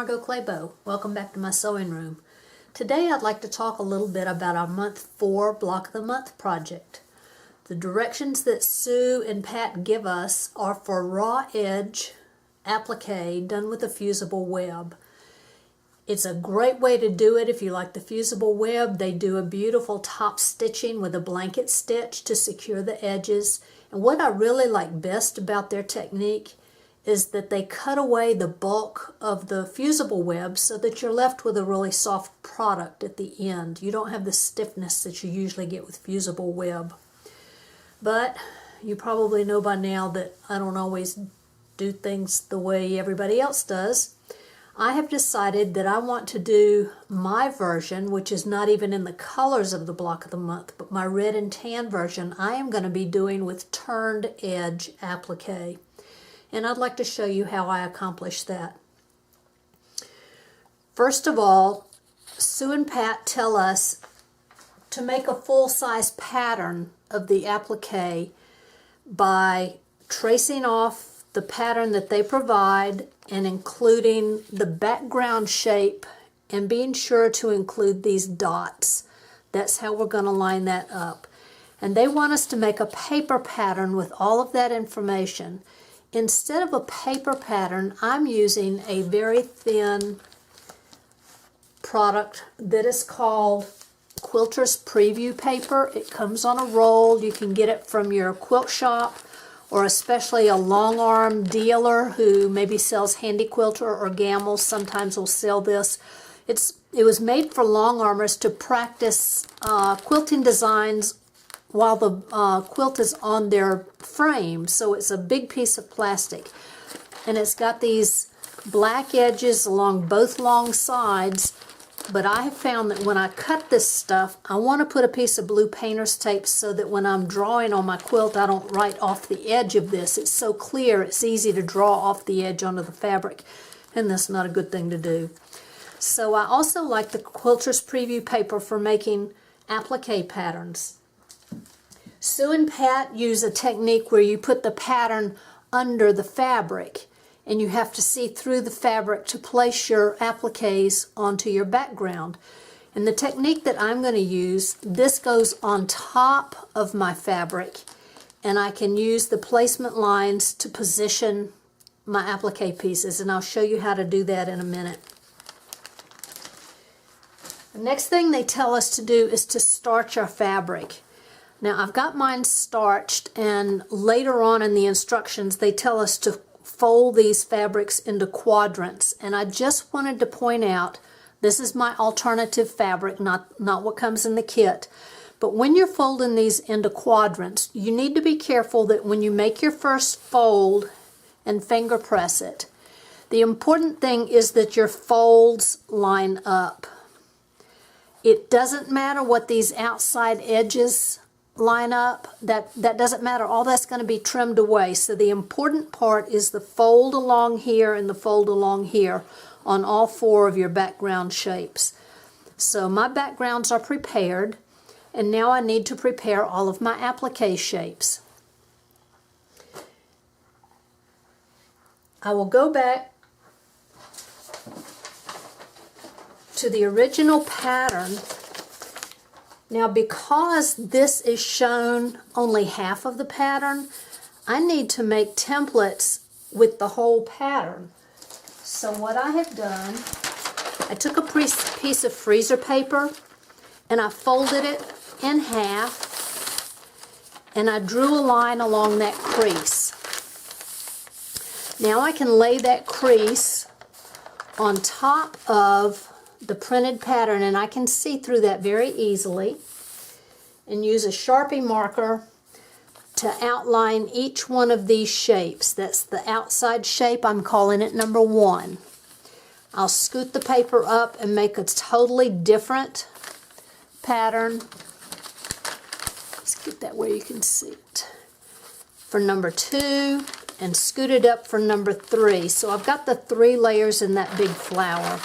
Margot Claybo. Welcome back to my sewing room. Today I'd like to talk a little bit about our month 4 block of the month project. The directions that Sue and Pat give us are for raw edge applique done with a fusible web. It's a great way to do it if you like the fusible web. They do a beautiful top stitching with a blanket stitch to secure the edges. And what I really like best about their technique is that they cut away the bulk of the fusible web so that you're left with a really soft product at the end. You don't have the stiffness that you usually get with fusible web. But you probably know by now that I don't always do things the way everybody else does. I have decided that I want to do my version, which is not even in the colors of the block of the month, but my red and tan version I am going to be doing with turned edge applique. And I'd like to show you how I accomplish that. First of all, Sue and Pat tell us to make a full-size pattern of the applique by tracing off the pattern that they provide and including the background shape and being sure to include these dots. That's how we're going to line that up. And they want us to make a paper pattern with all of that information. Instead of a paper pattern, I'm using a very thin product that is called Quilter's Preview paper. It comes on a roll. You can get it from your quilt shop, or especially a long arm dealer who maybe sells Handy Quilter or Gamble sometimes will sell this. It was made for long armers to practice quilting designs while the quilt is on their frame. So it's a big piece of plastic. And it's got these black edges along both long sides. But I have found that when I cut this stuff, I want to put a piece of blue painter's tape so that when I'm drawing on my quilt, I don't write off the edge of this. It's so clear, it's easy to draw off the edge onto the fabric. And that's not a good thing to do. So I also like the Quilter's Preview paper for making applique patterns. Sue and Pat use a technique where you put the pattern under the fabric and you have to see through the fabric to place your appliques onto your background. And the technique that I'm going to use, this goes on top of my fabric and I can use the placement lines to position my applique pieces, and I'll show you how to do that in a minute. The next thing they tell us to do is to starch our fabric. Now I've got mine starched, and later on in the instructions they tell us to fold these fabrics into quadrants, and I just wanted to point out this is my alternative fabric, not what comes in the kit. But when you're folding these into quadrants, you need to be careful that when you make your first fold and finger press it, the important thing is that your folds line up. It doesn't matter what these outside edges line up, that doesn't matter. All that's going to be trimmed away. So the important part is the fold along here and the fold along here on all 4 of your background shapes. So my backgrounds are prepared, and now I need to prepare all of my applique shapes. I will go back to the original pattern. Now, because this is shown only half of the pattern, I need to make templates with the whole pattern. So what I have done, I took a piece of freezer paper and I folded it in half and I drew a line along that crease. Now I can lay that crease on top of the printed pattern, and I can see through that very easily, and use a Sharpie marker to outline each one of these shapes. That's the outside shape. I'm calling it number 1. I'll scoot the paper up and make a totally different pattern. Let's get that where you can see it. For number 2, and scoot it up for number 3. So I've got the 3 layers in that big flower.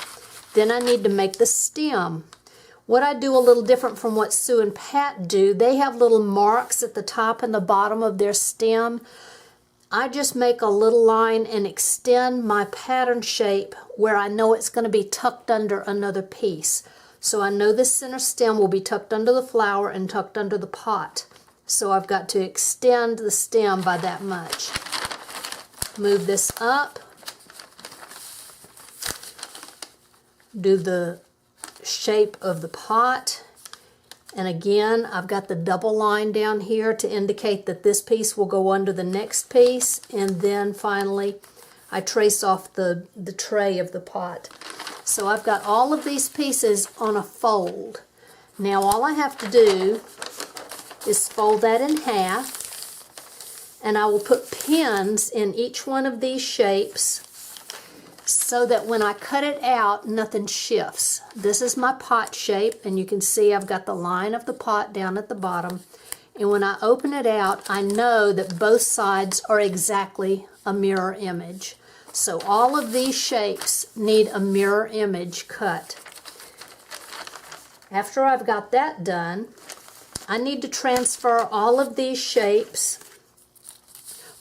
Then I need to make the stem. What I do a little different from what Sue and Pat do, they have little marks at the top and the bottom of their stem. I just make a little line and extend my pattern shape where I know it's going to be tucked under another piece. So I know this center stem will be tucked under the flower and tucked under the pot. So I've got to extend the stem by that much. Move this up. Do the shape of the pot. And again, I've got the double line down here to indicate that this piece will go under the next piece. And then finally, I trace off the tray of the pot. So I've got all of these pieces on a fold. Now all I have to do is fold that in half. And I will put pins in each one of these shapes so that when I cut it out, nothing shifts. This is my pot shape, and you can see I've got the line of the pot down at the bottom. And when I open it out, I know that both sides are exactly a mirror image. So all of these shapes need a mirror image cut. After I've got that done, I need to transfer all of these shapes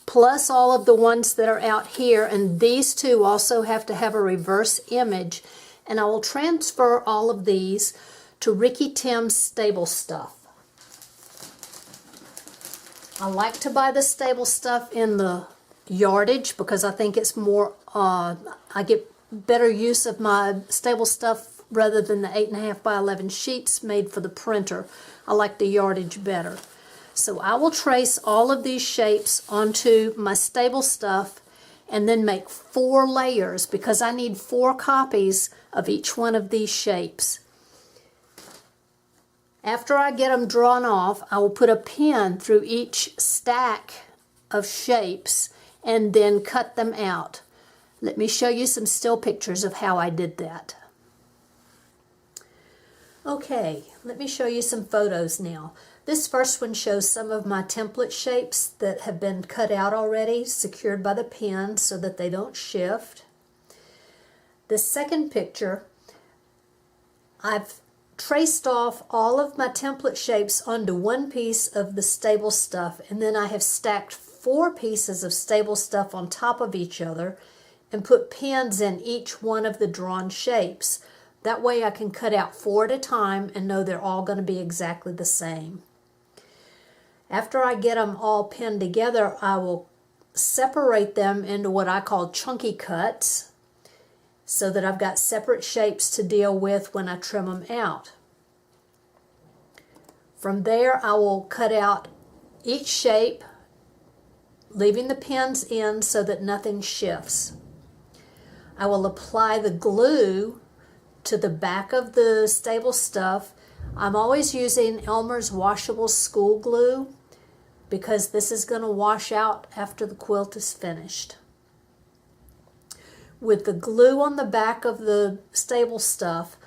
plus all of the ones that are out here, and these two also have to have a reverse image, and I will transfer all of these to Ricky Tim's Stable Stuff. I like to buy the Stable Stuff in the yardage because I think it's more, I get better use of my Stable Stuff rather than the 8.5 by 11 sheets made for the printer. I like the yardage better. So I will trace all of these shapes onto my Stable Stuff and then make 4 layers because I need 4 copies of each one of these shapes. After I get them drawn off, I will put a pin through each stack of shapes and then cut them out. Let me show you some still pictures of how I did that. Okay, let me show you some photos now. This first one shows some of my template shapes that have been cut out already, secured by the pin so that they don't shift. The second picture, I've traced off all of my template shapes onto one piece of the Stable Stuff, and then I have stacked 4 pieces of Stable Stuff on top of each other and put pins in each one of the drawn shapes. That way I can cut out 4 at a time and know they're all going to be exactly the same. After I get them all pinned together, I will separate them into what I call chunky cuts so that I've got separate shapes to deal with when I trim them out. From there, I will cut out each shape, leaving the pins in so that nothing shifts. I will apply the glue to the back of the Stable Stuff. I'm always using Elmer's washable school glue because this is going to wash out after the quilt is finished. With the glue on the back of the Stable Stuff,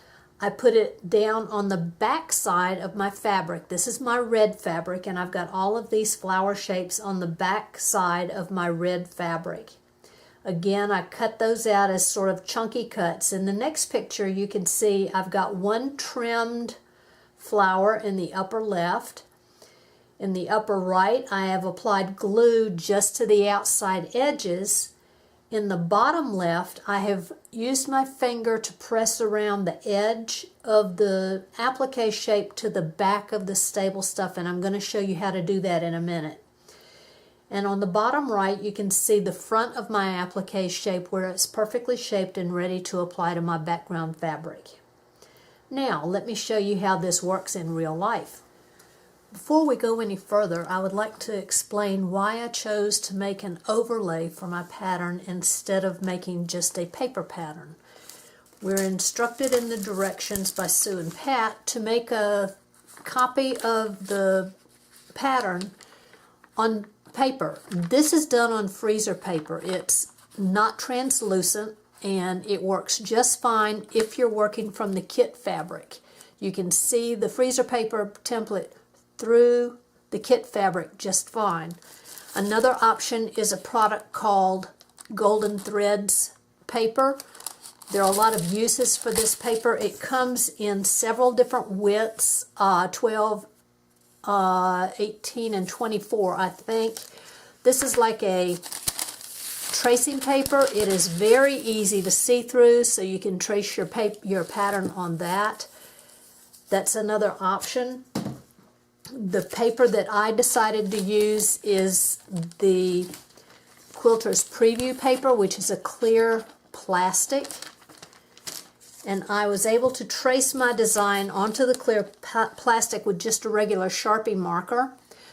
I put it down on the back side of my fabric. This is my red fabric, and I've got all of these flower shapes on the back side of my red fabric. Again, I cut those out as sort of chunky cuts. In the next picture, you can see I've got one trimmed flower in the upper left. In the upper right, I have applied glue just to the outside edges. In the bottom left, I have used my finger to press around the edge of the applique shape to the back of the Stable Stuff, and I'm going to show you how to do that in a minute. And on the bottom right, you can see the front of my applique shape where it's perfectly shaped and ready to apply to my background fabric. Now, let me show you how this works in real life. Before we go any further, I would like to explain why I chose to make an overlay for my pattern instead of making just a paper pattern. We're instructed in the directions by Sue and Pat to make a copy of the pattern on paper. This is done on freezer paper. It's not translucent and it works just fine if you're working from the kit fabric. You can see the freezer paper template through the kit fabric just fine. Another option is a product called Golden Threads paper. There are a lot of uses for this paper. It comes in several different widths, 12, 18, and 24, I think. This is like a tracing paper. It is very easy to see through, so you can trace your pattern on that. That's another option. The paper that I decided to use is the Quilter's Preview paper, which is a clear plastic. And I was able to trace my design onto the clear plastic with just a regular Sharpie marker.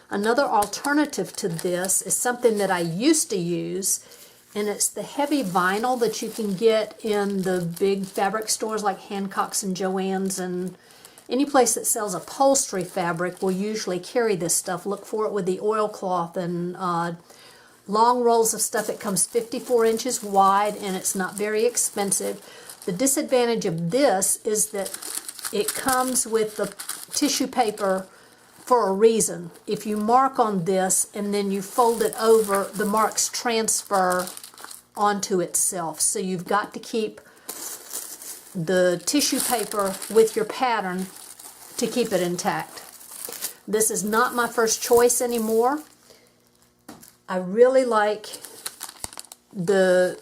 Another alternative to this is something that I used to use, and it's the heavy vinyl that you can get in the big fabric stores like Hancock's and Joann's, and any place that sells upholstery fabric will usually carry this stuff. Look for it with the oilcloth and long rolls of stuff. It comes 54 inches wide, and it's not very expensive. The disadvantage of this is that it comes with the tissue paper for a reason. If you mark on this and then you fold it over, the marks transfer onto itself. So you've got to keep the tissue paper with your pattern to keep it intact. This is not my first choice anymore. I really like the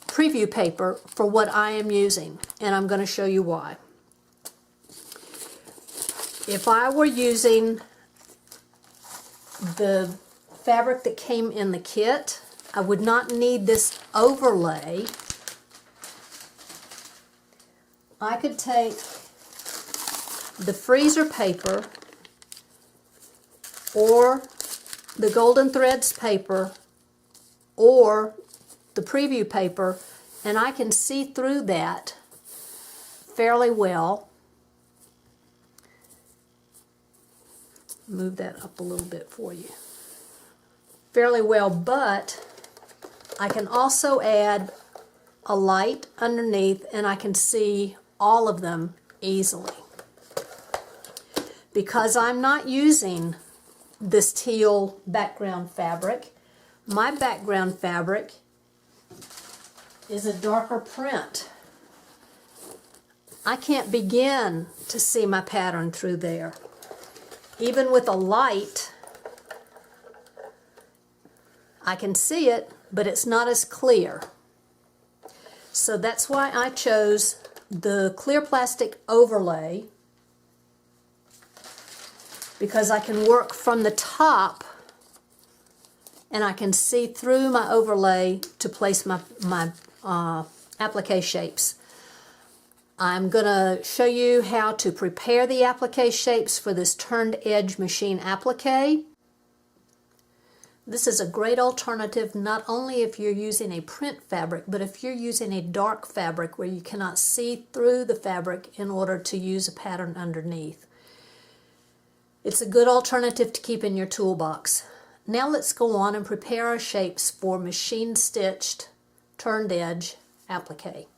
Preview paper for what I am using, and I'm going to show you why. If I were using the fabric that came in the kit, I would not need this overlay. I could take the freezer paper or the Golden Threads paper or the Preview paper, and I can see through that fairly well. Move that up a little bit for you. Fairly well, but I can also add a light underneath, and I can see all of them easily. Because I'm not using this teal background fabric, my background fabric is a darker print. I can't begin to see my pattern through there. Even with a light, I can see it, but it's not as clear. So that's why I chose the clear plastic overlay, because I can work from the top and I can see through my overlay to place my applique shapes. I'm going to show you how to prepare the applique shapes for this turned edge machine applique. This is a great alternative not only if you're using a print fabric, but if you're using a dark fabric where you cannot see through the fabric in order to use a pattern underneath. It's a good alternative to keep in your toolbox. Now let's go on and prepare our shapes for machine stitched turned edge applique.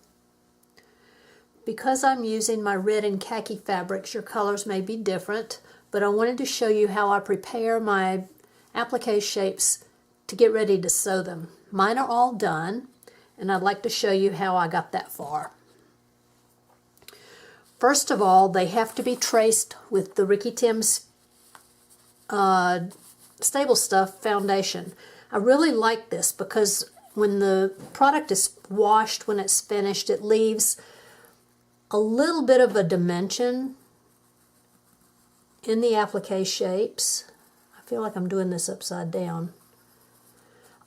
Because I'm using my red and khaki fabrics, your colors may be different, but I wanted to show you how I prepare my applique shapes to get ready to sew them. Mine are all done, and I'd like to show you how I got that far. First of all, they have to be traced with the Ricky Tim's Stable Stuff foundation. I really like this because when the product is washed, when it's finished, it leaves a little bit of a dimension in the applique shapes. I feel like I'm doing this upside down.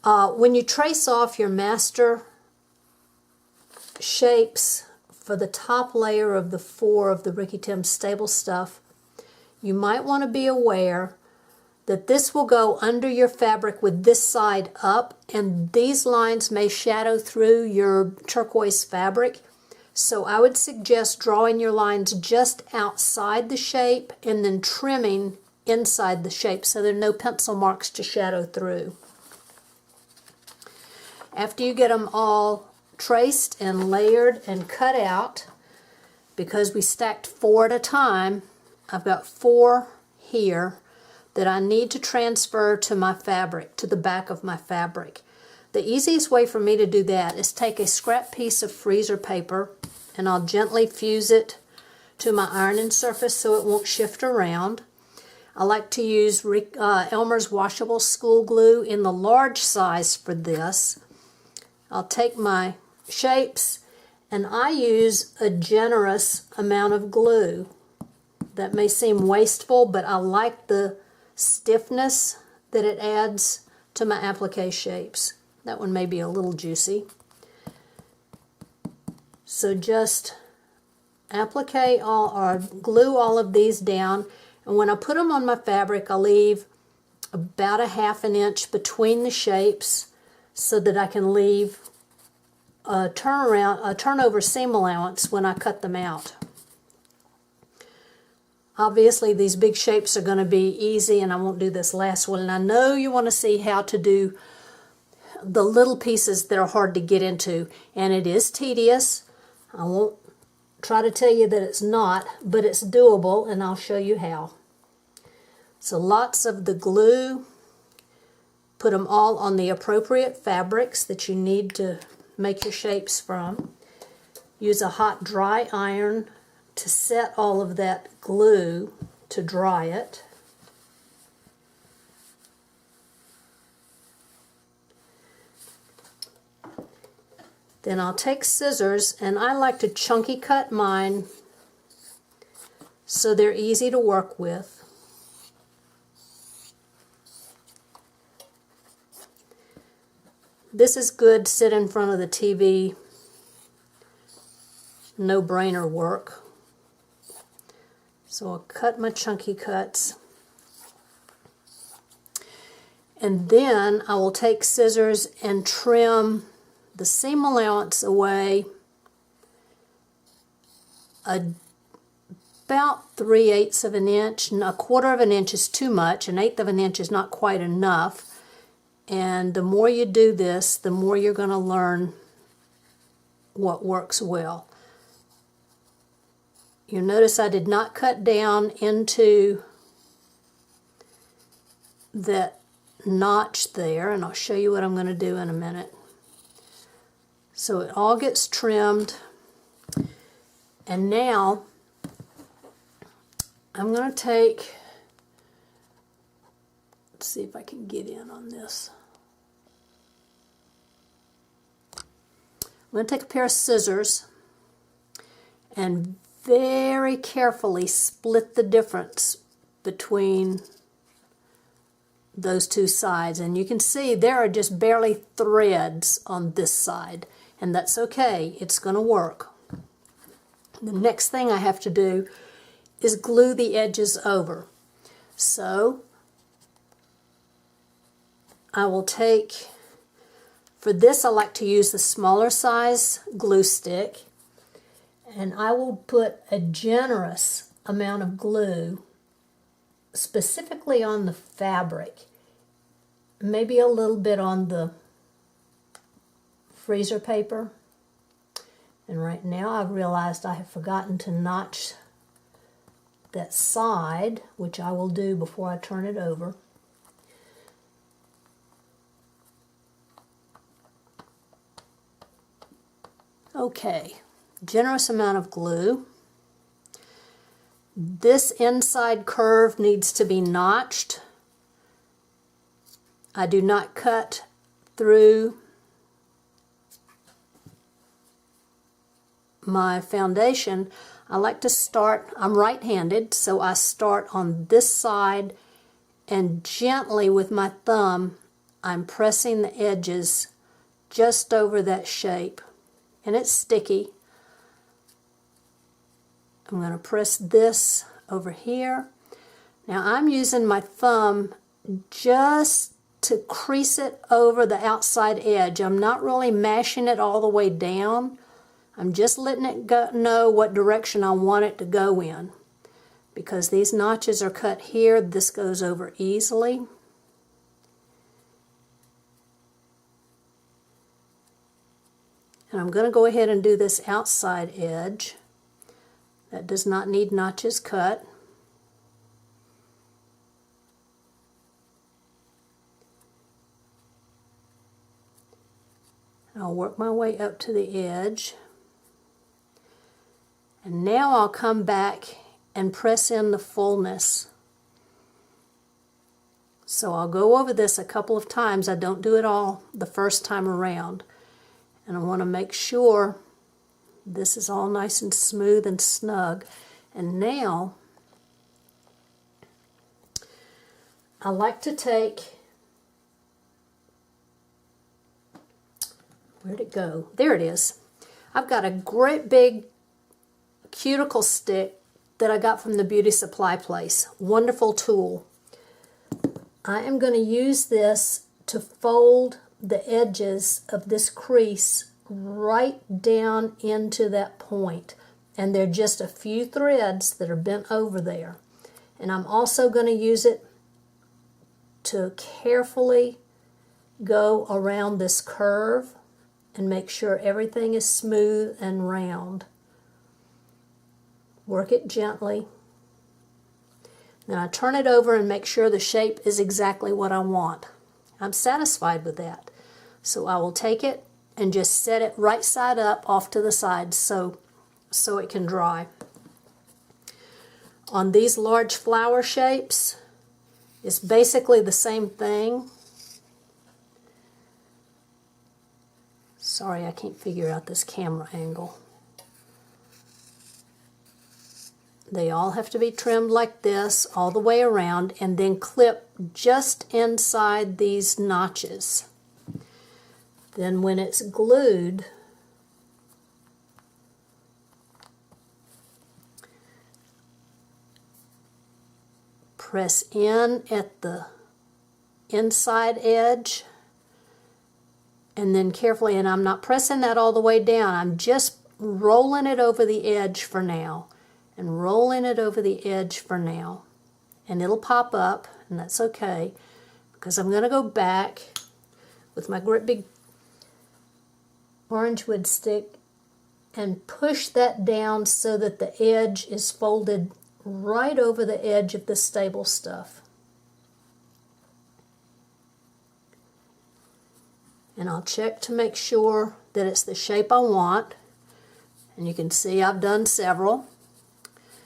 When you trace off your master shapes for the top layer of the 4 of the Ricky Tim's Stable Stuff, you might want to be aware that this will go under your fabric with this side up, and these lines may shadow through your turquoise fabric. So I would suggest drawing your lines just outside the shape and then trimming inside the shape so there are no pencil marks to shadow through. After you get them all traced and layered and cut out, because we stacked 4 at a time, I've got 4 here that I need to transfer to my fabric, to the back of my fabric. The easiest way for me to do that is take a scrap piece of freezer paper and I'll gently fuse it to my ironing surface so it won't shift around. I like to use Elmer's washable school glue in the large size for this. I'll take my shapes and I use a generous amount of glue. That may seem wasteful, but I like the stiffness that it adds to my applique shapes. That one may be a little juicy. So just applique all, or glue all of these down, and when I put them on my fabric, I leave about a ½ inch between the shapes so that I can leave a turnover seam allowance when I cut them out. Obviously these big shapes are going to be easy and I won't do this last one, and I know you want to see how to do the little pieces that are hard to get into, and it is tedious. I won't try to tell you that it's not, but it's doable, and I'll show you how. So lots of the glue, put them all on the appropriate fabrics that you need to make your shapes from. Use a hot dry iron to set all of that glue to dry it. Then I'll take scissors, and I like to chunky cut mine so they're easy to work with. This is good sit in front of the TV, no-brainer work. So I'll cut my chunky cuts. And then I will take scissors and trim the seam allowance away about 3/8 of an inch. A 1/4 of an inch is too much. 1/8 of an inch is not quite enough. And the more you do this, the more you're going to learn what works well. You'll notice I did not cut down into that notch there, and I'll show you what I'm going to do in a minute. So it all gets trimmed, and now I'm going to take, let's see if I can get in on this. I'm going to take a pair of scissors and very carefully split the difference between those two sides. And you can see there are just barely threads on this side, and that's okay. It's going to work. The next thing I have to do is glue the edges over. So I will take, for this I like to use the smaller size glue stick, and I will put a generous amount of glue specifically on the fabric, maybe a little bit on the freezer paper. And right now I've realized I have forgotten to notch that side, which I will do before I turn it over. Okay, generous amount of glue. This inside curve needs to be notched. I do not cut through my foundation. I like to start, I'm right-handed, so I start on this side, and gently with my thumb I'm pressing the edges just over that shape. And it's sticky. I'm going to press this over here. Now I'm using my thumb just to crease it over the outside edge. I'm not really mashing it all the way down. I'm just letting it know what direction I want it to go in. Because these notches are cut here, this goes over easily. And I'm going to go ahead and do this outside edge. That does not need notches cut. I'll work my way up to the edge. And now I'll come back and press in the fullness So I'll go over this a couple of times. I don't do it all the first time around. And I want to make sure this is all nice and smooth and snug. And now I like to take, where'd it go? There it is. I've got a great big cuticle stick that I got from the beauty supply place. Wonderful tool. I am going to use this to fold the edges of this crease right down into that point. And there are just a few threads that are bent over there. And I'm also going to use it to carefully go around this curve and make sure everything is smooth and round. Work it gently. Then I turn it over and make sure the shape is exactly what I want. I'm satisfied with that. So I will take it and just set it right side up off to the side so it can dry. On these large flower shapes, it's basically the same thing. Sorry, I can't figure out this camera angle. They all have to be trimmed like this all the way around and then clip just inside these notches. Then when it's glued, press in at the inside edge and then carefully, and I'm not pressing that all the way down, I'm just rolling it over the edge for now. And rolling it over the edge for now. And it'll pop up, and that's okay, because I'm going to go back with my great big orange wood stick and push that down so that the edge is folded right over the edge of the stable stuff. And I'll check to make sure that it's the shape I want. And you can see I've done several.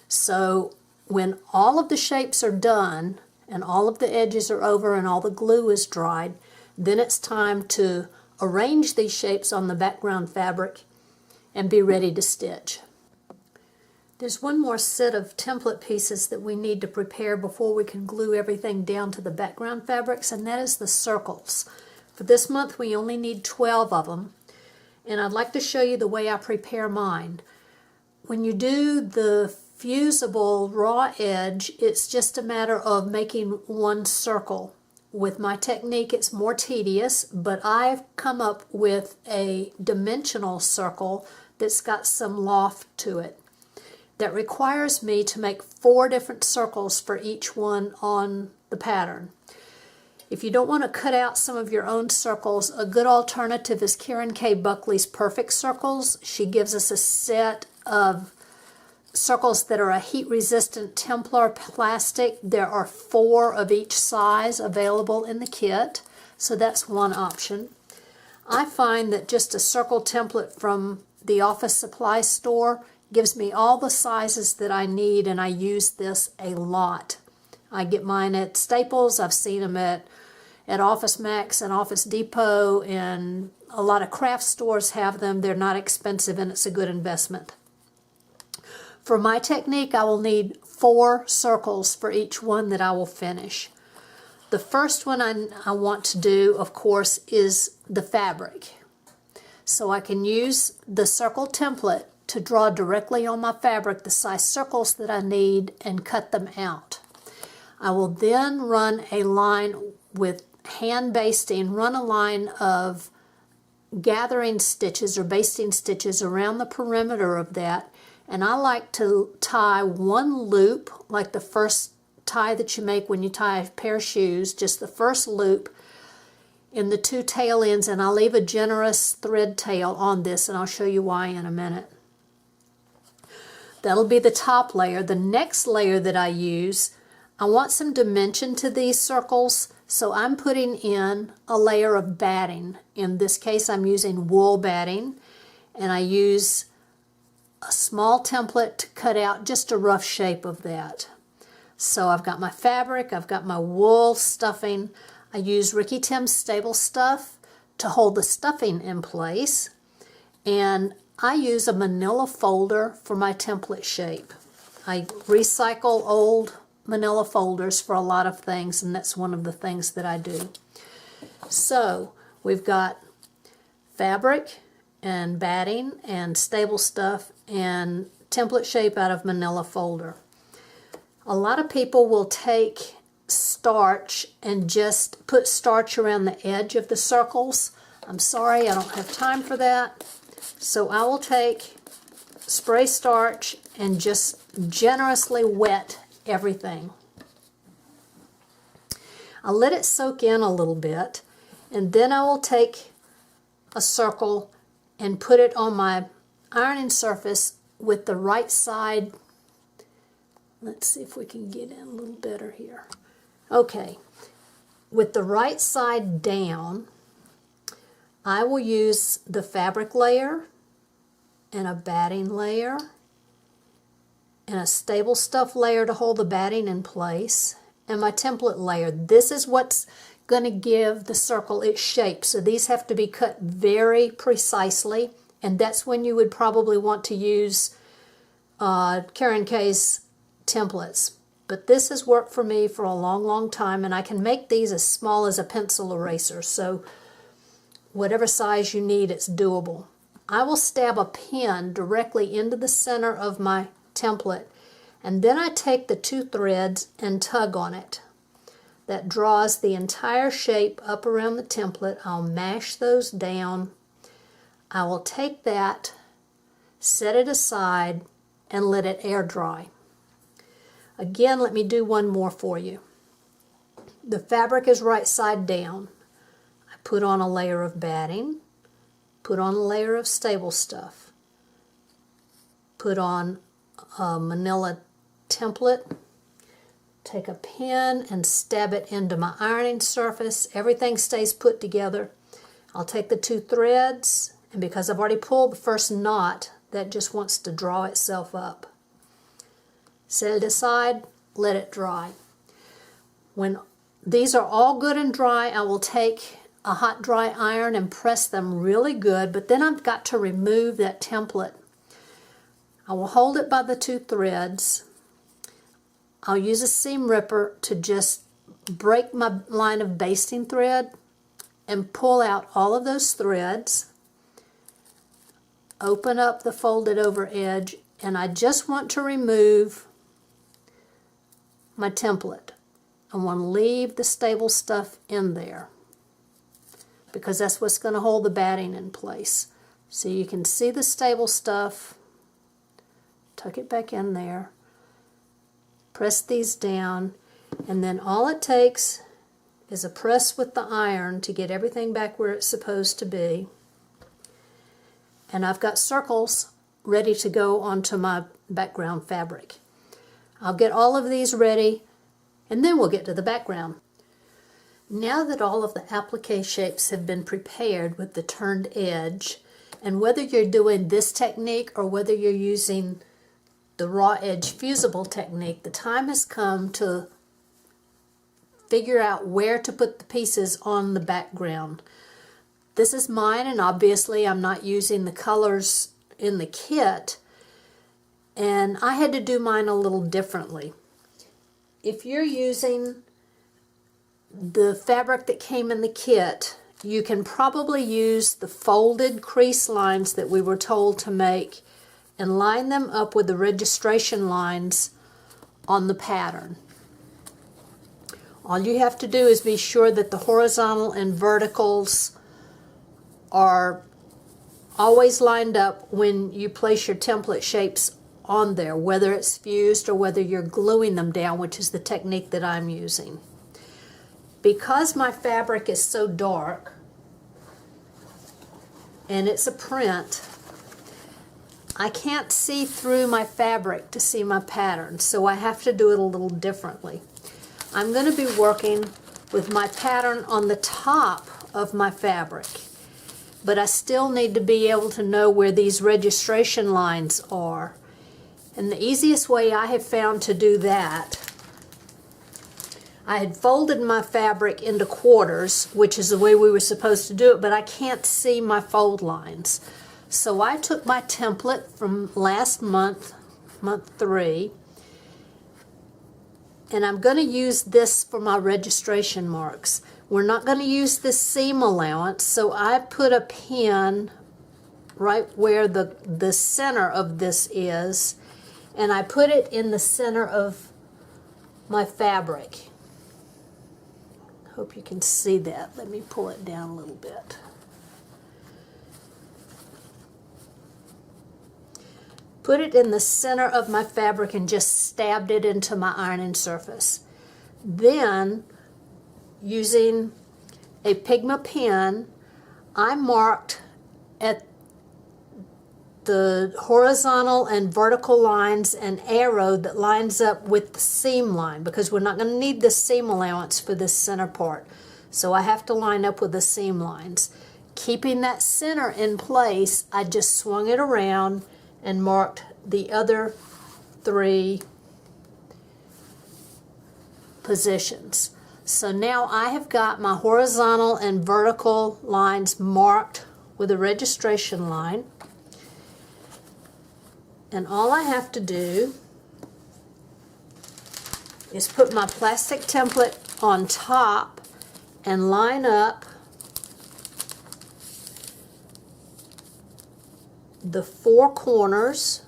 So when all of the shapes are done and all of the edges are over and all the glue is dried, then it's time to arrange these shapes on the background fabric and be ready to stitch. There's one more set of template pieces that we need to prepare before we can glue everything down to the background fabrics, and that is the circles. For this month we only need 12 of them, and I'd like to show you the way I prepare mine. When you do the fusible raw edge, it's just a matter of making one circle. With my technique, it's more tedious, but I've come up with a dimensional circle that's got some loft to it. That requires me to make 4 different circles for each one on the pattern. If you don't want to cut out some of your own circles, a good alternative is Karen K. Buckley's Perfect Circles. She gives us a set of circles that are a heat-resistant Templar plastic. There are 4 of each size available in the kit, so that's one option. I find that just a circle template from the office supply store gives me all the sizes that I need, and I use this a lot. I get mine at Staples. I've seen them at Office Max and Office Depot, and a lot of craft stores have them. They're not expensive, and it's a good investment. For my technique, I will need 4 circles for each one that I will finish. The first one I want to do, of course, is the fabric. So I can use the circle template to draw directly on my fabric the size circles that I need and cut them out. I will then run a line with hand basting, run a line of gathering stitches or basting stitches around the perimeter of that. And I like to tie one loop, like the first tie that you make when you tie a pair of shoes, just the first loop in the 2 tail ends, and I'll leave a generous thread tail on this, and I'll show you why in a minute. That'll be the top layer. The next layer that I use, I want some dimension to these circles, so I'm putting in a layer of batting. In this case, I'm using wool batting, and I use a small template to cut out just a rough shape of that. So I've got my fabric, I've got my wool stuffing. I use Ricky Tim's Stable Stuff to hold the stuffing in place. And I use a manila folder for my template shape. I recycle old manila folders for a lot of things, and that's one of the things that I do. So we've got fabric and batting and stable stuff and template shape out of manila folder. A lot of people will take starch and just put starch around the edge of the circles. I'm sorry, I don't have time for that. So I will take spray starch and just generously wet everything. I'll let it soak in a little bit, and then I will take a circle and put it on my ironing surface with the right side. Let's see if we can get in a little better here. Okay, with the right side down, I will use the fabric layer and a batting layer and a stable stuff layer to hold the batting in place, and my template layer. This is what's going to give the circle its shape. So these have to be cut very precisely, and that's when you would probably want to use Karen K's templates. But this has worked for me for a long time, and I can make these as small as a pencil eraser. So whatever size you need, it's doable. I will stab a pin directly into the center of my template, and then I take the two threads and tug on it. That draws the entire shape up around the template. I'll mash those down. I will take that, set it aside, and let it air dry. Again, let me do one more for you. The fabric is right side down. I put on a layer of batting, put on a layer of stable stuff, put on a manila template, take a pin and stab it into my ironing surface. Everything stays put together. I'll take the two threads, and because I've already pulled the first knot, that just wants to draw itself up. Set it aside, let it dry. When these are all good and dry, I will take a hot dry iron and press them really good, but then I've got to remove that template. I will hold it by the two threads. I'll use a seam ripper to just break my line of basting thread and pull out all of those threads. Open up the folded over edge, and I just want to remove my template. I want to leave the stable stuff in there because that's what's going to hold the batting in place. So you can see the stable stuff. Tuck it back in there. Press these down, and then all it takes is a press with the iron to get everything back where it's supposed to be. And I've got circles ready to go onto my background fabric. I'll get all of these ready, and then we'll get to the background. Now that all of the applique shapes have been prepared with the turned edge, and whether you're doing this technique or whether you're using the raw edge fusible technique, the time has come to figure out where to put the pieces on the background. This is mine, and obviously I'm not using the colors in the kit, and I had to do mine a little differently. If you're using the fabric that came in the kit, you can probably use the folded crease lines that we were told to make and line them up with the registration lines on the pattern. All you have to do is be sure that the horizontal and verticals are always lined up when you place your template shapes on there, whether it's fused or whether you're gluing them down, which is the technique that I'm using. Because my fabric is so dark and it's a print, I can't see through my fabric to see my pattern, so I have to do it a little differently. I'm going to be working with my pattern on the top of my fabric, but I still need to be able to know where these registration lines are. And the easiest way I have found to do that I had folded my fabric into quarters, which is the way we were supposed to do it, but I can't see my fold lines. So I took my template from last month, month 3, and I'm going to use this for my registration marks. We're not going to use this seam allowance, so I put a pin right where the center of this is, and I put it in the center of my fabric. Hope you can see that. Let me pull it down a little bit. Put it in the center of my fabric and just stabbed it into my ironing surface. Then, using a Pigma pen, I marked at the horizontal and vertical lines an arrow that lines up with the seam line, because we're not going to need the seam allowance for this center part. So I have to line up with the seam lines. Keeping that center in place, I just swung it around and marked the other 3 positions. So now I have got my horizontal and vertical lines marked with a registration line. And all I have to do is put my plastic template on top and line up the 4 corners,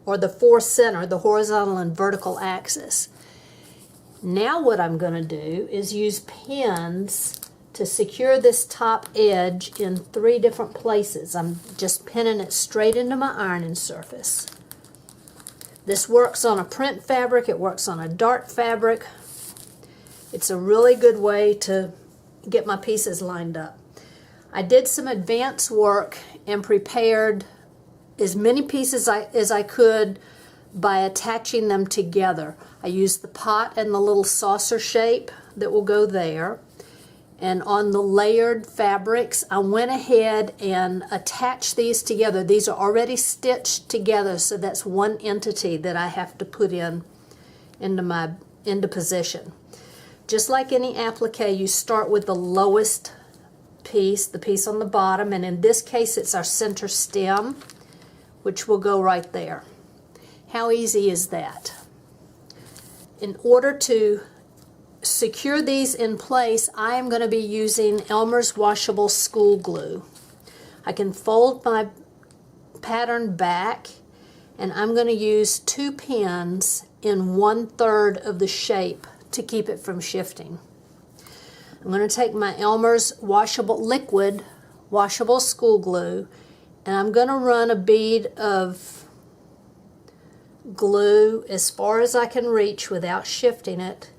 or the 4 center, the horizontal and vertical axis. Now what I'm going to do is use pins to secure this top edge in 3 different places. I'm just pinning it straight into my ironing surface. This works on a print fabric, it works on a dart fabric. It's a really good way to get my pieces lined up. I did some advanced work and prepared as many pieces as I could by attaching them together. I used the pot and the little saucer shape that will go there. And on the layered fabrics, I went ahead and attached these together. These are already stitched together, so that's one entity that I have to put into position. Just like any applique, you start with the lowest piece, the piece on the bottom, and in this case it's our center stem, which will go right there. How easy is that? In order to secure these in place, I am going to be using Elmer's washable school glue. I can fold my pattern back, and I'm going to use 2 pins in 1/3 of the shape to keep it from shifting. I'm going to take my Elmer's liquid washable school glue, and I'm going to run a bead of glue as far as I can reach without shifting it,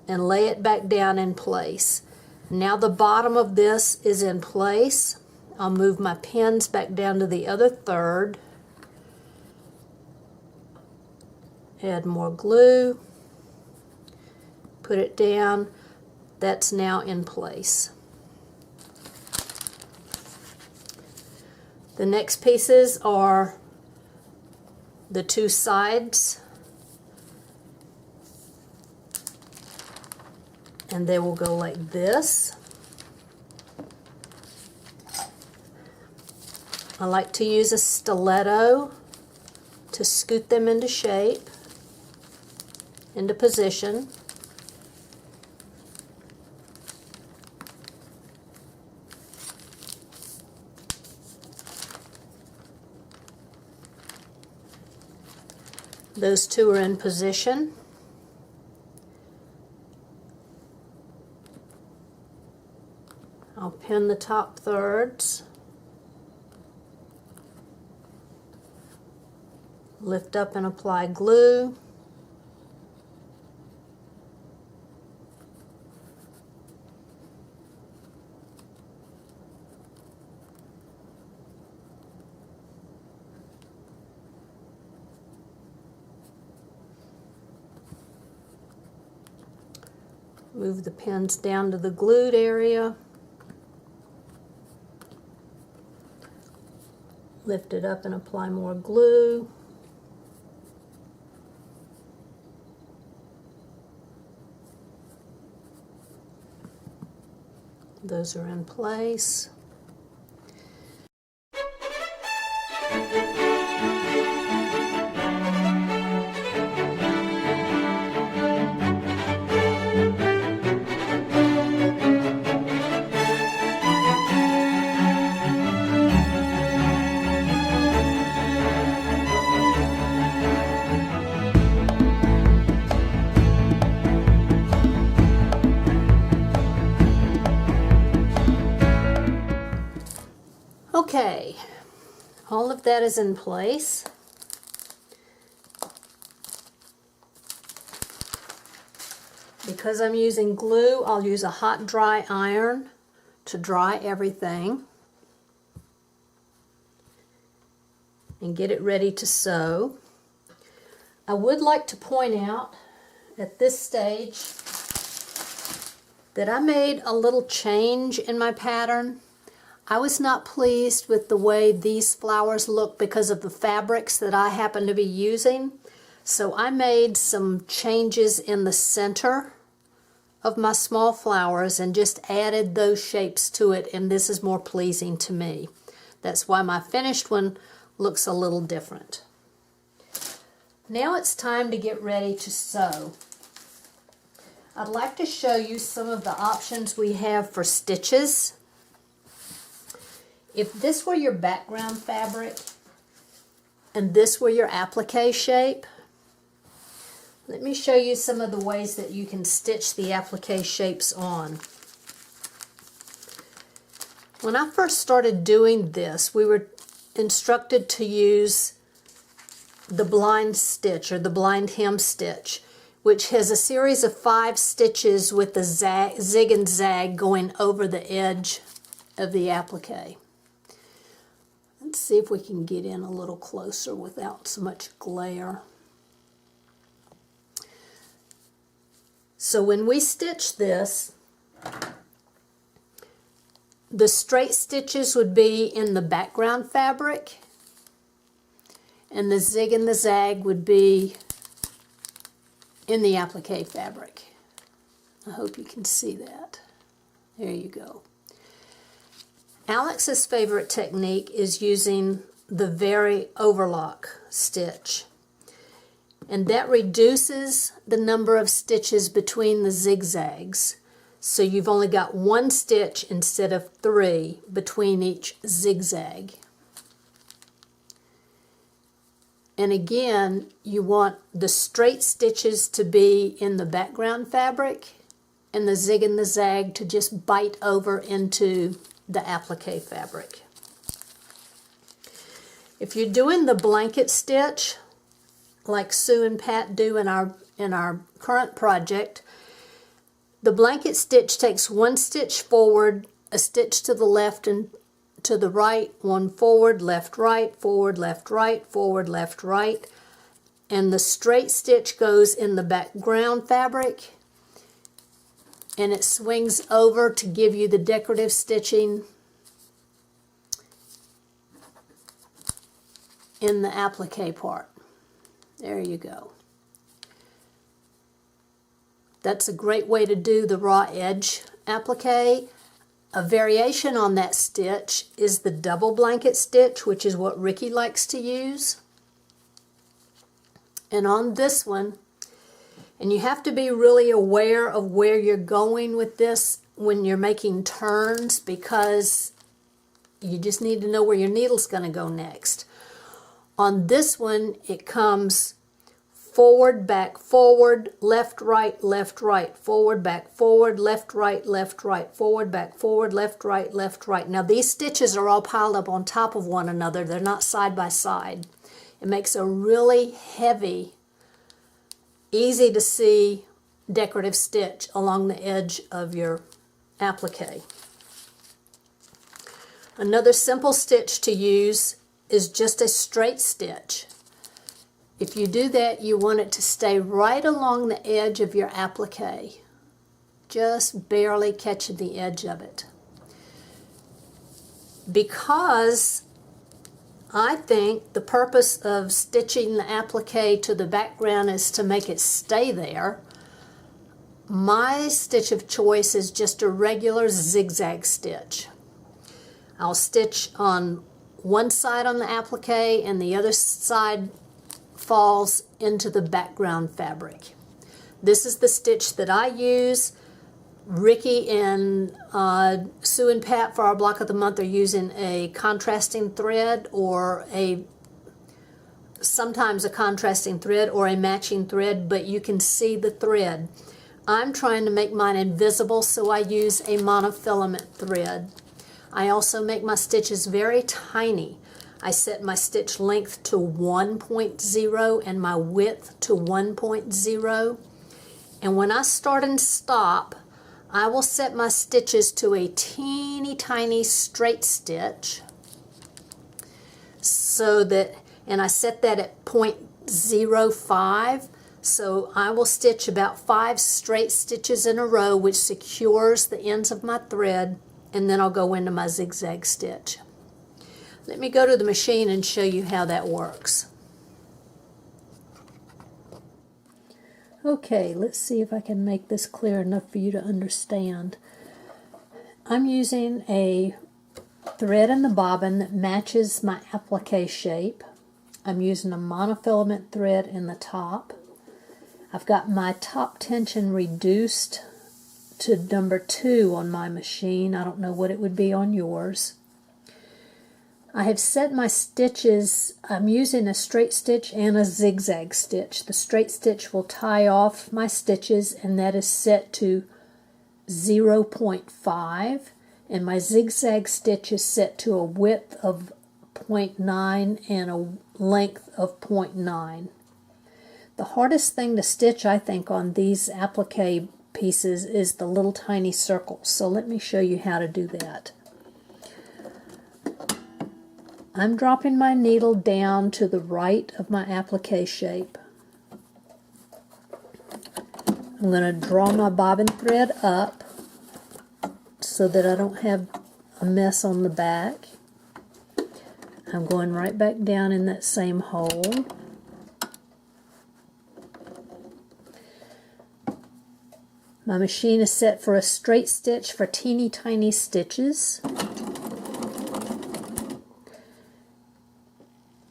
and lay it back down in place. Now the bottom of this is in place. I'll move my pins back down to the other 1/3. Add more glue. Put it down. That's now in place. The next pieces are the 2 sides, and they will go like this. I like to use a stiletto to scoot them into shape, into position. Those 2 are in position. I'll pin the top thirds, lift up and apply glue, move the pins down to the glued area, lift it up and apply more glue. Those are in place. Okay, all of that is in place. Because I'm using glue, I'll use a hot dry iron to dry everything and get it ready to sew. I would like to point out at this stage that I made a little change in my pattern. I was not pleased with the way these flowers look because of the fabrics that I happen to be using. So I made some changes in the center of my small flowers and just added those shapes to it, and this is more pleasing to me. That's why my finished one looks a little different. Now it's time to get ready to sew. I'd like to show you some of the options we have for stitches. If this were your background fabric and this were your applique shape, let me show you some of the ways that you can stitch the applique shapes on. When I first started doing this, we were instructed to use the blind stitch or the blind hem stitch, which has a series of 5 stitches with the zig and zag going over the edge of the applique. Let's see if we can get in a little closer without so much glare. So when we stitch this, the straight stitches would be in the background fabric, and the zig and the zag would be in the applique fabric. I hope you can see that. There you go. Alex's favorite technique is using the very overlock stitch, and that reduces the number of stitches between the zigzags, so you've only got 1 stitch instead of 3 between each zigzag. And again, you want the straight stitches to be in the background fabric and the zig and the zag to just bite over into the applique fabric. If you're doing the blanket stitch, like Sue and Pat do in our current project, the blanket stitch takes 1 stitch forward, a stitch to the left and to the right, 1 forward, left, right, forward, left, right, forward, left, right, and the straight stitch goes in the background fabric, and it swings over to give you the decorative stitching in the applique part. There you go. That's a great way to do the raw edge applique. A variation on that stitch is the double blanket stitch, which is what Ricky likes to use. And on this one, and you have to be really aware of where you're going with this when you're making turns, because you just need to know where your needle's going to go next. On this one, it comes forward, back, forward, left, right, forward, back, forward, left, right, forward, back, forward, left, right. Now these stitches are all piled up on top of one another. They're not side by side. It makes a really heavy, easy to see decorative stitch along the edge of your applique. Another simple stitch to use is just a straight stitch. If you do that, you want it to stay right along the edge of your applique, just barely catching the edge of it. Because I think the purpose of stitching the applique to the background is to make it stay there, my stitch of choice is just a regular zigzag stitch. I'll stitch on one side on the applique and the other side falls into the background fabric. This is the stitch that I use. Ricky and Sue and Pat for our block of the month are using a contrasting thread or sometimes a contrasting thread or a matching thread, but you can see the thread. I'm trying to make mine invisible, so I use a monofilament thread. I also make my stitches very tiny. I set my stitch length to 1.0 and my width to 1.0. And when I start and stop, I will set my stitches to a teeny tiny straight stitch and I set that at 0.05, so I will stitch about 5 straight stitches in a row, which secures the ends of my thread, and then I'll go into my zigzag stitch. Let me go to the machine and show you how that works. Okay, let's see if I can make this clear enough for you to understand. I'm using a thread in the bobbin that matches my applique shape. I'm using a monofilament thread in the top. I've got my top tension reduced to number 2 on my machine. I don't know what it would be on yours. I have set my stitches. I'm using a straight stitch and a zigzag stitch. The straight stitch will tie off my stitches, and that is set to 0.5, and my zigzag stitch is set to a width of 0.9 and a length of 0.9. The hardest thing to stitch, I think, on these applique pieces is the little tiny circles. So let me show you how to do that. I'm dropping my needle down to the right of my applique shape. I'm going to draw my bobbin thread up so that I don't have a mess on the back. I'm going right back down in that same hole. My machine is set for a straight stitch for teeny tiny stitches.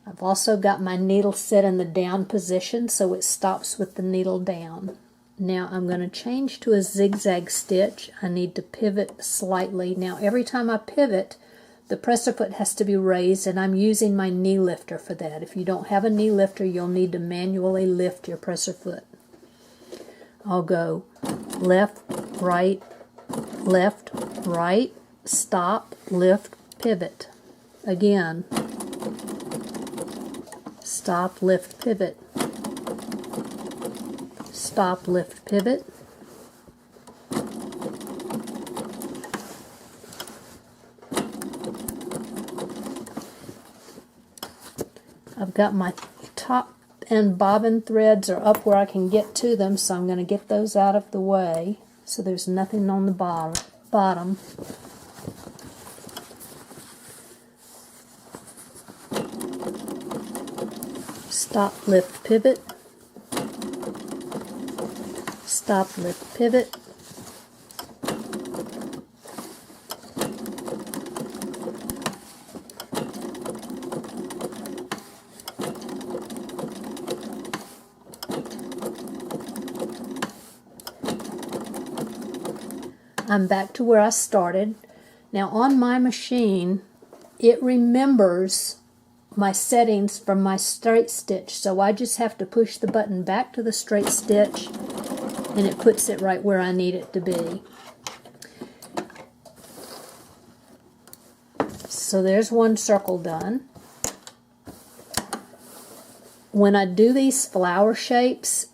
I've also got my needle set in the down position so it stops with the needle down. Now I'm going to change to a zigzag stitch. I need to pivot slightly. Now every time I pivot, the presser foot has to be raised, and I'm using my knee lifter for that. If you don't have a knee lifter, you'll need to manually lift your presser foot. I'll go left, right, stop, lift, pivot. Again. Stop, lift, pivot. Stop, lift, pivot. I've got my top and bobbin threads are up where I can get to them, so I'm going to get those out of the way so there's nothing on the bottom. Stop, lift, pivot. Stop, lift, pivot. I'm back to where I started. Now on my machine, it remembers my settings from my straight stitch, so I just have to push the button back to the straight stitch and it puts it right where I need it to be. So there's one circle done. When I do these flower shapes,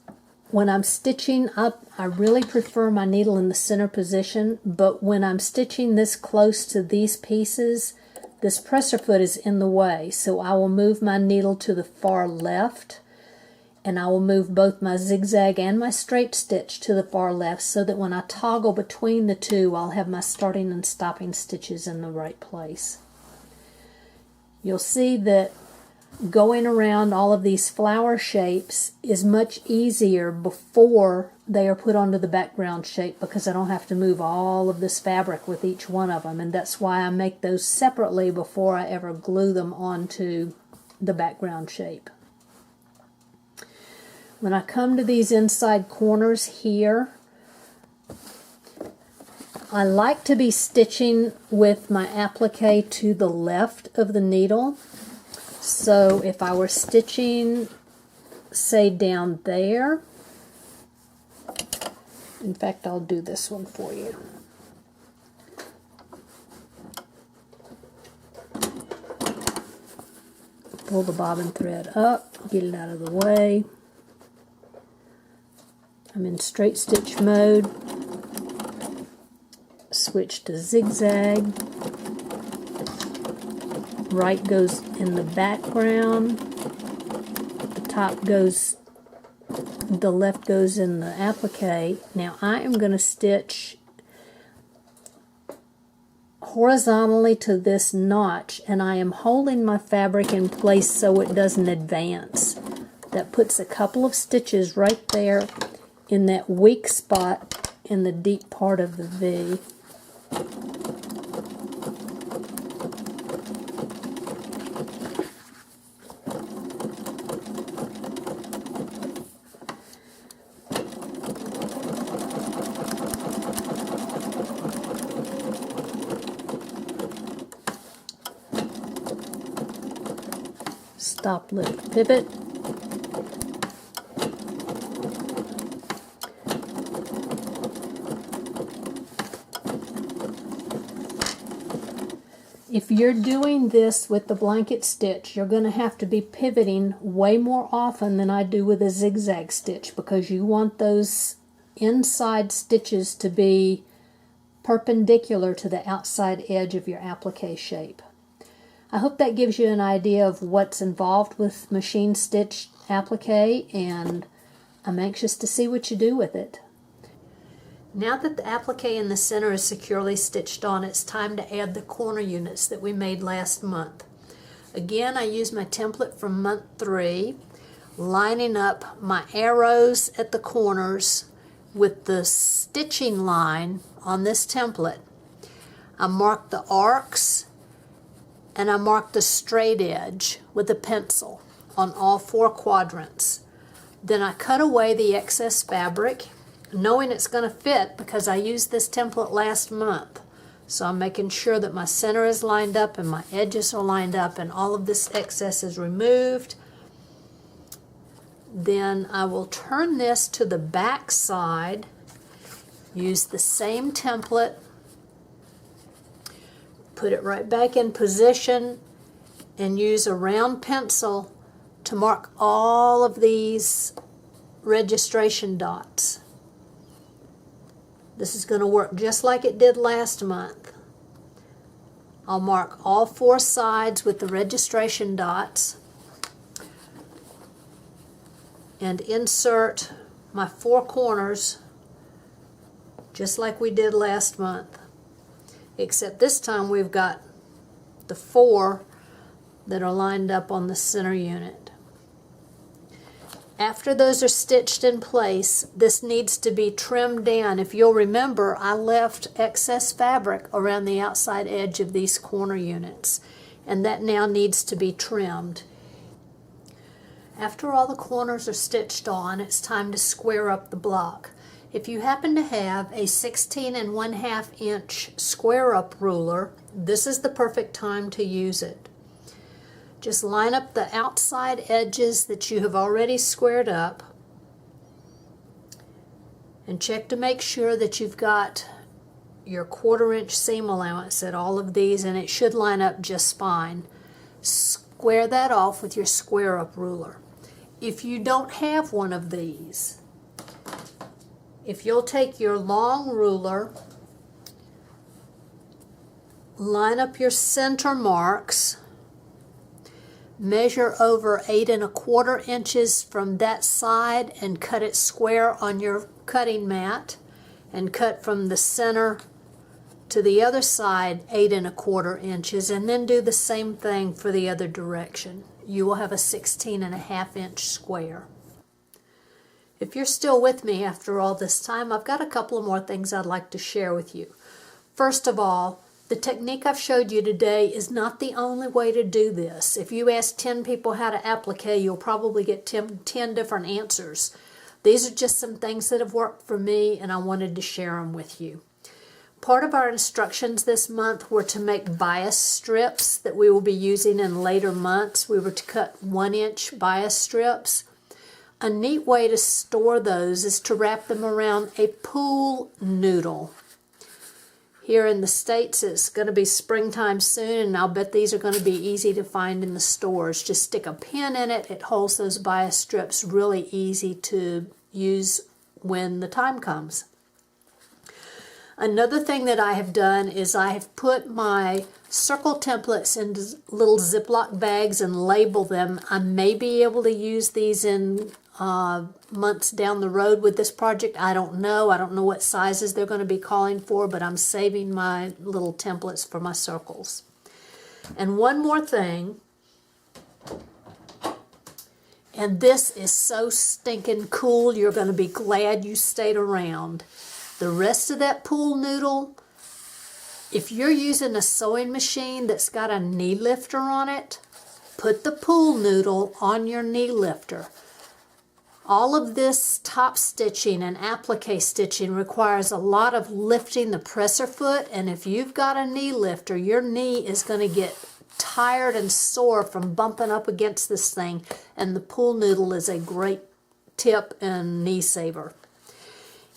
when I'm stitching up, I really prefer my needle in the center position, but when I'm stitching this close to these pieces, this presser foot is in the way, so I will move my needle to the far left, and I will move both my zigzag and my straight stitch to the far left so that when I toggle between the two, I'll have my starting and stopping stitches in the right place. You'll see that going around all of these flower shapes is much easier before they are put onto the background shape, because I don't have to move all of this fabric with each one of them, and that's why I make those separately before I ever glue them onto the background shape. When I come to these inside corners here, I like to be stitching with my applique to the left of the needle. So if I were stitching, say, down there, in fact, I'll do this one for you. Pull the bobbin thread up, get it out of the way. I'm in straight stitch mode. Switch to zigzag. Right goes in the background. The top goes, the left goes in the applique. Now I am going to stitch horizontally to this notch, and I am holding my fabric in place so it doesn't advance. That puts a couple of stitches right there in that weak spot in the deep part of the V. Stop, lift, pivot. If you're doing this with the blanket stitch, you're going to have to be pivoting way more often than I do with a zigzag stitch, because you want those inside stitches to be perpendicular to the outside edge of your applique shape. I hope that gives you an idea of what's involved with machine stitch applique, and I'm anxious to see what you do with it. Now that the applique in the center is securely stitched on, it's time to add the corner units that we made last month. Again, I use my template from month 3, lining up my arrows at the corners with the stitching line on this template. I mark the arcs and I mark the straight edge with a pencil on all 4 quadrants. Then I cut away the excess fabric, knowing it's going to fit because I used this template last month. So I'm making sure that my center is lined up and my edges are lined up and all of this excess is removed. Then I will turn this to the back side, use the same template, put it right back in position, and use a round pencil to mark all of these registration dots. This is going to work just like it did last month. I'll mark all 4 sides with the registration dots and insert my 4 corners just like we did last month, except this time we've got the 4 that are lined up on the center unit. After those are stitched in place, this needs to be trimmed down. If you'll remember, I left excess fabric around the outside edge of these corner units, and that now needs to be trimmed. After all the corners are stitched on, it's time to square up the block. If you happen to have a 16 1/2 inch square up ruler, this is the perfect time to use it. Just line up the outside edges that you have already squared up and check to make sure that you've got your 1/4 inch seam allowance at all of these, and it should line up just fine. Square that off with your square up ruler. If you don't have one of these, if you'll take your long ruler, line up your center marks, measure over 8 1/4 inches from that side and cut it square on your cutting mat, and cut from the center to the other side 8 1/4 inches, and then do the same thing for the other direction. you will have a 16.5-inch square. If you're still with me after all this time, I've got a couple of more things I'd like to share with you. First of all, the technique I've showed you today is not the only way to do this. If you ask 10 people how to applique, you'll probably get 10 different answers. These are just some things that have worked for me, and I wanted to share them with you. Part of our instructions this month were to make bias strips that we will be using in later months. We were to cut 1-inch bias strips. A neat way to store those is to wrap them around a pool noodle. Here in the States, it's going to be springtime soon, and I'll bet these are going to be easy to find in the stores. Just stick a pin in it. It holds those bias strips, really easy to use when the time comes. Another thing that I have done is I have put my circle templates into little Ziploc bags and label them. I may be able to use these in months down the road with this project. I don't know. I don't know what sizes they're going to be calling for, but I'm saving my little templates for my circles. And one more thing, and this is so stinking cool, you're going to be glad you stayed around. The rest of that pool noodle, if you're using a sewing machine that's got a knee lifter on it, put the pool noodle on your knee lifter. All of this top stitching and applique stitching requires a lot of lifting the presser foot, and if you've got a knee lifter, your knee is going to get tired and sore from bumping up against this thing, and the pool noodle is a great tip and knee saver.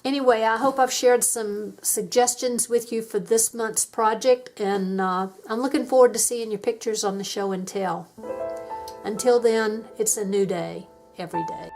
Anyway, I hope I've shared some suggestions with you for this month's project, and I'm looking forward to seeing your pictures on the show and tell. Until then, it's a new day every day.